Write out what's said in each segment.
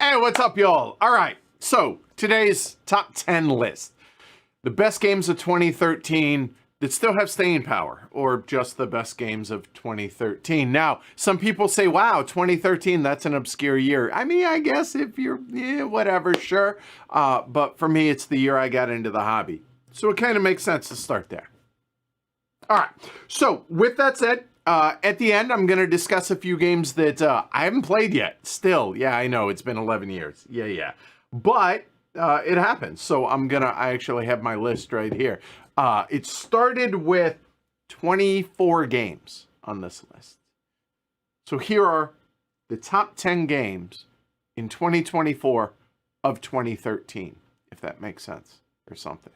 Hey, what's up, y'all? All right, so today's top 10 list. The best games of 2013 that still have staying power, or just the best games of 2013. Now, some people say, wow, 2013, that's an obscure year. I mean, I guess if you're, whatever, sure. But for me, it's the year I got into the hobby. So it kind of makes sense to start there. All right, so with that said, at the end, I'm going to discuss a few games that I haven't played yet. Still, yeah, I know, it's been 11 years. Yeah. But it happens. So I actually have my list right here. It started with 24 games on this list. So here are the top 10 games in 2024 of 2013, if that makes sense or something.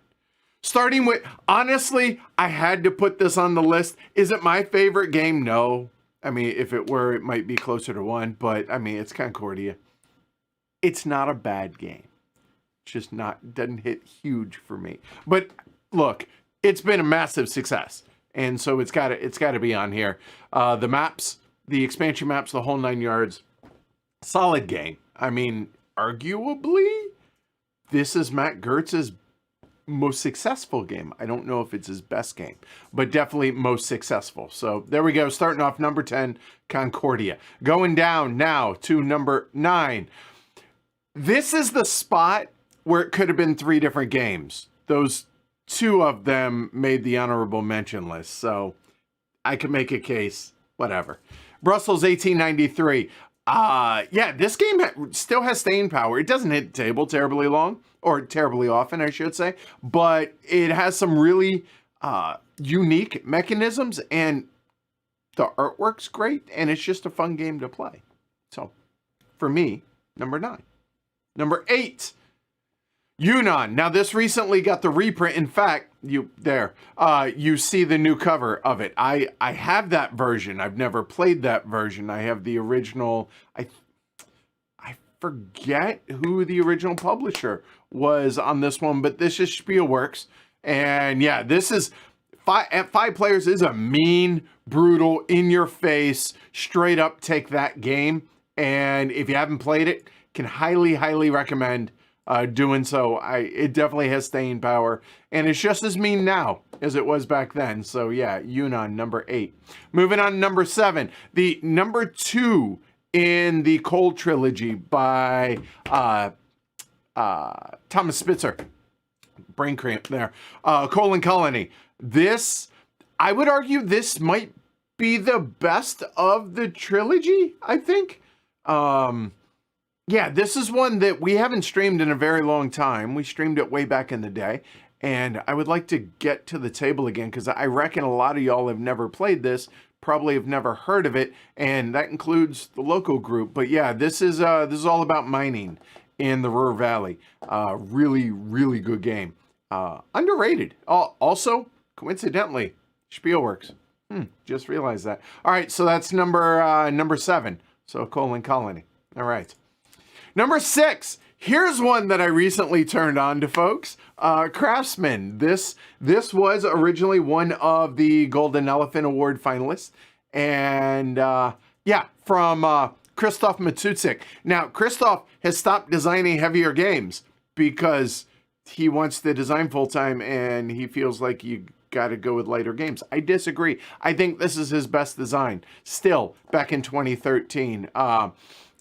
Starting with, honestly, I had to put this on the list. Is it my favorite game? No. I mean, if it were, it might be closer to 1, but I mean, it's Concordia. It's not a bad game. It's just not, doesn't hit huge for me. But look, it's been a massive success. And so it's got to be on here. The maps, the expansion maps, the whole 9 yards. Solid game. I mean, arguably, this is Matt Gertz's most successful game. I don't know if it's his best game, but definitely most successful. So there we go. Starting off number 10, Concordia. Going down now to number 9. This is the spot where it could have been 3 different games. Those 2 of them made the honorable mention list. So I could make a case, whatever. Brussels 1893. Yeah, this game still has staying power. It doesn't hit the table terribly long, or terribly often, I should say, but it has some really unique mechanisms, and the artwork's great, and it's just a fun game to play. So, for me, number 9. Number 8, Yunnan. Now, this recently got the reprint. In fact, you see the new cover of it. I have that version. I've never played that version. I have the original. I forget who the original publisher was on this one, but this is Spielworks. And yeah, this is at 5 players is a mean, brutal, in your face, straight up take that game. And if you haven't played it, can highly recommend doing so. It definitely has staying power, and it's just as mean now as it was back then. So yeah, Yunnan, number 8. Moving on to number 7, the number 2 in the Cold trilogy by Thomas Spitzer. Brain cramp there. Colon Colony. This, I would argue, this might be the best of the trilogy, I think. Yeah, this is one that we haven't streamed in a very long time. We streamed it way back in the day. And I would like to get to the table again, because I reckon a lot of y'all have never played this, probably have never heard of it, and that includes the local group. But yeah, this is all about mining in the Ruhr Valley. Really good game. Underrated. Also, coincidentally, Spielworks. Just realized that. All right, so that's number 7. So Colon Colony. All right. Number 6, here's one that I recently turned on to, folks. Craftsman. This was originally one of the Golden Elephant Award finalists. And yeah, from Christoph Matsutsik. Now, Christoph has stopped designing heavier games because he wants to design full-time and he feels like you got to go with lighter games. I disagree. I think this is his best design. Still, back in 2013.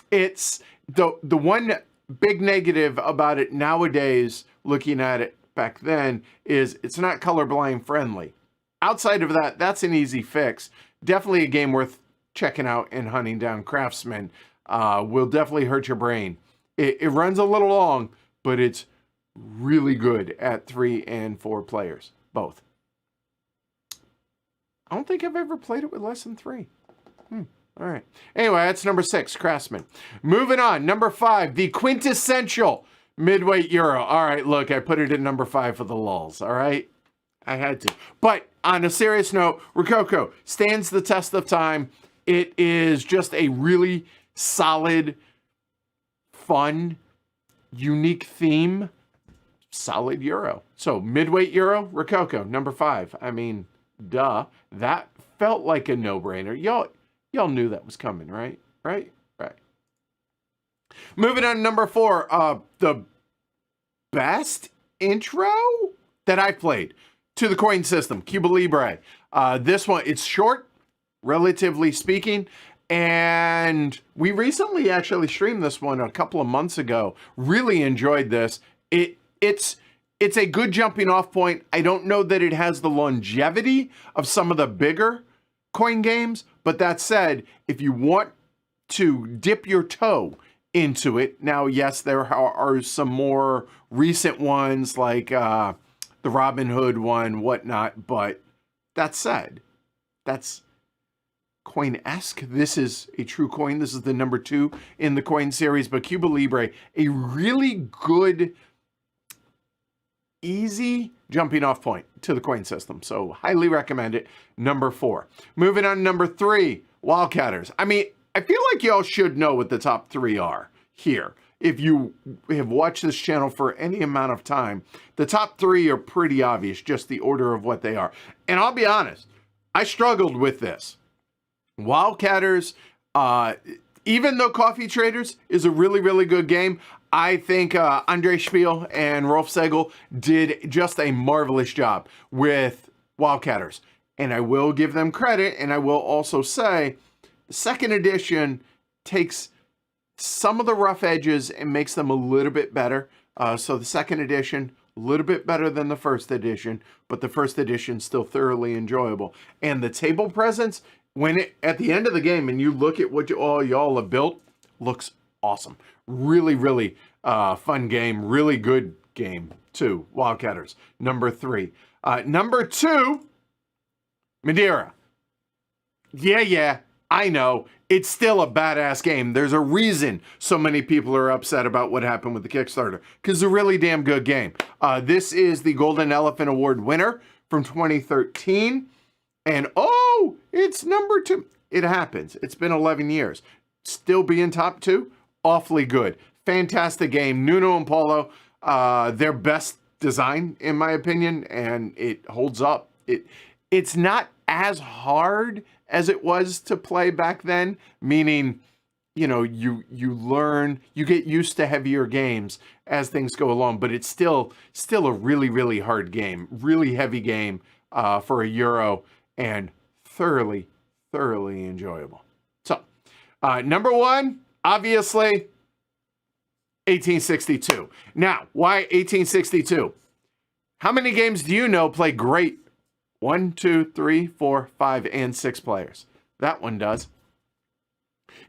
It's the one big negative about it nowadays, looking at it back then, is it's not colorblind friendly. Outside of that, that's an easy fix. Definitely a game worth checking out and hunting down. Craftsman will definitely hurt your brain. It runs a little long, but it's really good at 3 and 4 players, both. I don't think I've ever played it with less than 3. All right. Anyway, that's number 6, Craftsman. Moving on, number 5, the quintessential midweight Euro. All right, look, I put it at number 5 for the lulz, all right? I had to. But on a serious note, Rococo stands the test of time. It is just a really solid, fun, unique theme, solid Euro. So midweight Euro, Rococo, number 5. I mean, duh. That felt like a no-brainer. Y'all knew that was coming, right? Right. Moving on to number 4, the best intro that I played to the coin system, Cuba Libre. This one, it's short, relatively speaking, and we recently actually streamed this one a couple of months ago. Really enjoyed this. It's a good jumping off point. I don't know that it has the longevity of some of the bigger coin games, but that said, if you want to dip your toe into it, now yes, there are some more recent ones like the Robin Hood one, whatnot, but that said, that's coin-esque. This is a true coin. This is the number 2 in the coin series, but Cuba Libre, a really good easy jumping off point to the coin system. So highly recommend it. Number 4. Moving on to number 3, Wildcatters. I mean, I feel like y'all should know what the top 3 are here. If you have watched this channel for any amount of time, the top 3 are pretty obvious, just the order of what they are. And I'll be honest, I struggled with this. Wildcatters, even though Coffee Traders is a really, really good game, I think Andre Spiel and Rolf Segel did just a marvelous job with Wildcatters. And I will give them credit, and I will also say the second edition takes some of the rough edges and makes them a little bit better. So the second edition, a little bit better than the first edition, but the first edition still thoroughly enjoyable. And the table presence, at the end of the game and you look at what all y'all have built, looks awesome. Really, really fun game. Really good game too. Wildcatters, number 3. Number 2, Madeira. Yeah, I know. It's still a badass game. There's a reason so many people are upset about what happened with the Kickstarter, because it's a really damn good game. This is the Golden Elephant Award winner from 2013. And it's number 2. It happens. It's been 11 years. Still being top 2. Awfully good. Fantastic game. Nuno and Paulo, their best design, in my opinion, and it holds up. It's not as hard as it was to play back then, meaning, you know, you learn, you get used to heavier games as things go along, but it's still a really, really hard game, really heavy game for a Euro, and thoroughly enjoyable. So, number 1, obviously, 1862. Now, why 1862? How many games do you know play great 1, 2, 3, 4, 5, and 6 players? That one does.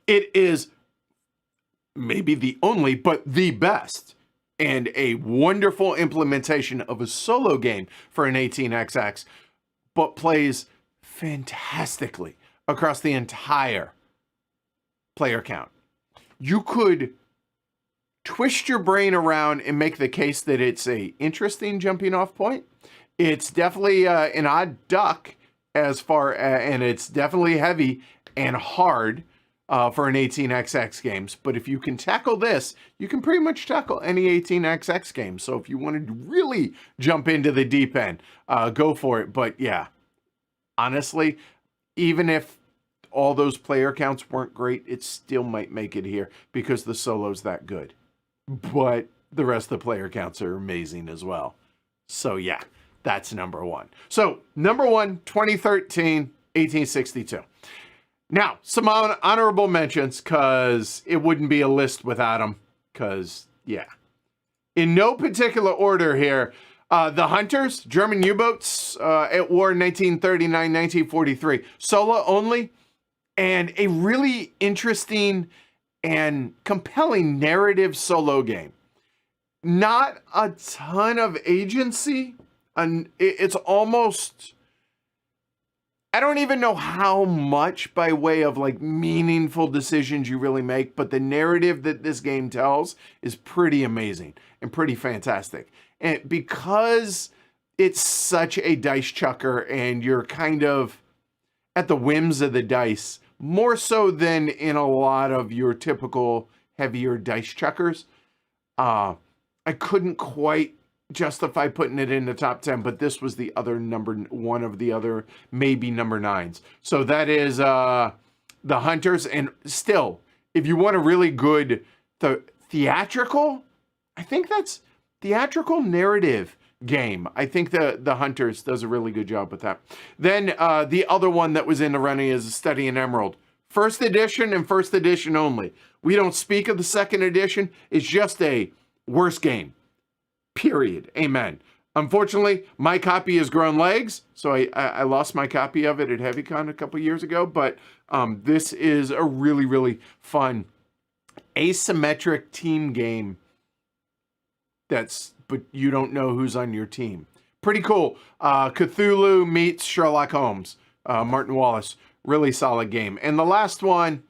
It is maybe the only, but the best, and a wonderful implementation of a solo game for an 18xx, but plays fantastically across the entire player count. You could twist your brain around and make the case that it's a interesting jumping off point. It's definitely an odd duck and it's definitely heavy and hard for an 18xx games. But if you can tackle this, you can pretty much tackle any 18xx game. So if you wanted to really jump into the deep end, go for it. But yeah, honestly, even if all those player counts weren't great, it still might make it here because the solo's that good. But the rest of the player counts are amazing as well. So yeah, that's number 1. So number 1, 2013, 1862. Now, some honorable mentions, because it wouldn't be a list without them, because, yeah. In no particular order here, the Hunters, German U-boats at war in 1939-1943. Solo only, and a really interesting and compelling narrative solo game. Not a ton of agency. And it's almost, I don't even know how much by way of like meaningful decisions you really make, but the narrative that this game tells is pretty amazing and pretty fantastic. And because it's such a dice chucker and you're kind of at the whims of the dice, more so than in a lot of your typical heavier dice chuckers, I couldn't quite justify putting it in the top 10, but this was the other one of the other maybe number 9s. So that is the Hunters. And still, if you want a really good theatrical, I think that's theatrical narrative game. I think the Hunters does a really good job with that. Then the other one that was in the running is Study in Emerald. First edition and first edition only. We don't speak of the second edition. It's just a worse game. Period. Amen. Unfortunately, my copy has grown legs, so I lost my copy of it at HeavyCon a couple years ago, but this is a really, really fun asymmetric team game but you don't know who's on your team. Pretty cool. Cthulhu meets Sherlock Holmes. Martin Wallace. Really solid game. And the last one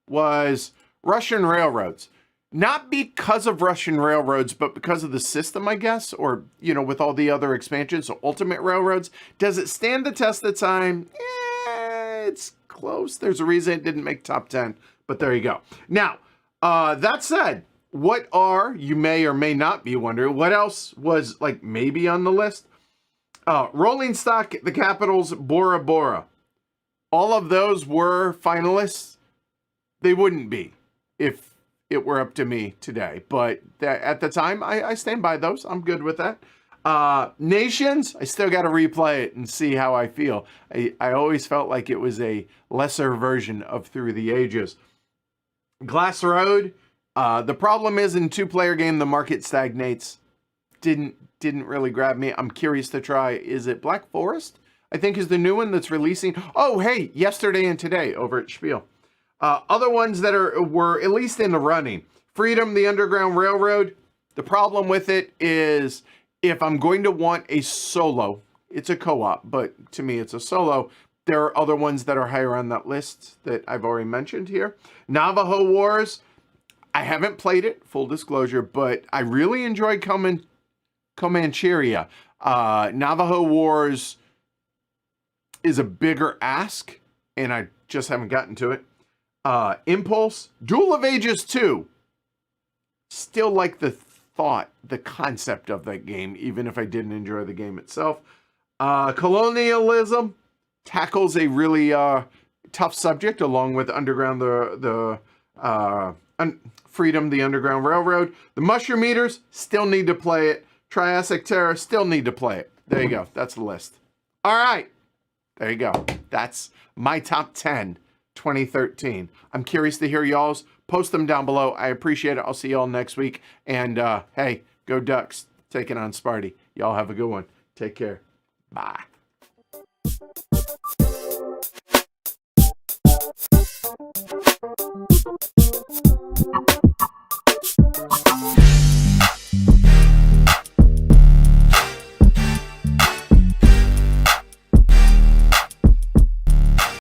was Russian Railroads. Not because of Russian railroads, but because of the system, I guess, or, with all the other expansions, so Ultimate Railroads. Does it stand the test of time? It's close. There's a reason it didn't make top 10, but there you go. Now, that said, you may or may not be wondering, what else was, maybe on the list? Rolling Stock, the Capitals, Bora Bora. All of those were finalists. They wouldn't be if it were up to me today, but at the time, I stand by those. I'm good with that. Nations, I still got to replay it and see how I feel. I always felt like it was a lesser version of Through the Ages. Glass Road, the problem is in two-player game, the market stagnates. Didn't really grab me. I'm curious to try. Is it Black Forest? I think is the new one that's releasing. Oh, hey, yesterday and today over at Spiel. Other ones that were at least in the running. Freedom, the Underground Railroad. The problem with it is if I'm going to want a solo, it's a co-op, but to me it's a solo. There are other ones that are higher on that list that I've already mentioned here. Navajo Wars. I haven't played it, full disclosure, but I really enjoyed Comancheria. Navajo Wars is a bigger ask, and I just haven't gotten to it. Impulse, Duel of Ages 2. Still like the concept of that game, even if I didn't enjoy the game itself. Colonialism tackles a really tough subject, along with Underground, Freedom, the Underground Railroad. The Mushroom Eaters, still need to play it. Triassic Terror, still need to play it. There you go. That's the list. All right. There you go. That's my top 10. 2013. I'm curious to hear y'all's. Post them down below. I appreciate it. I'll see y'all next week. And hey, go Ducks. Taking on Sparty. Y'all have a good one. Take care. Bye.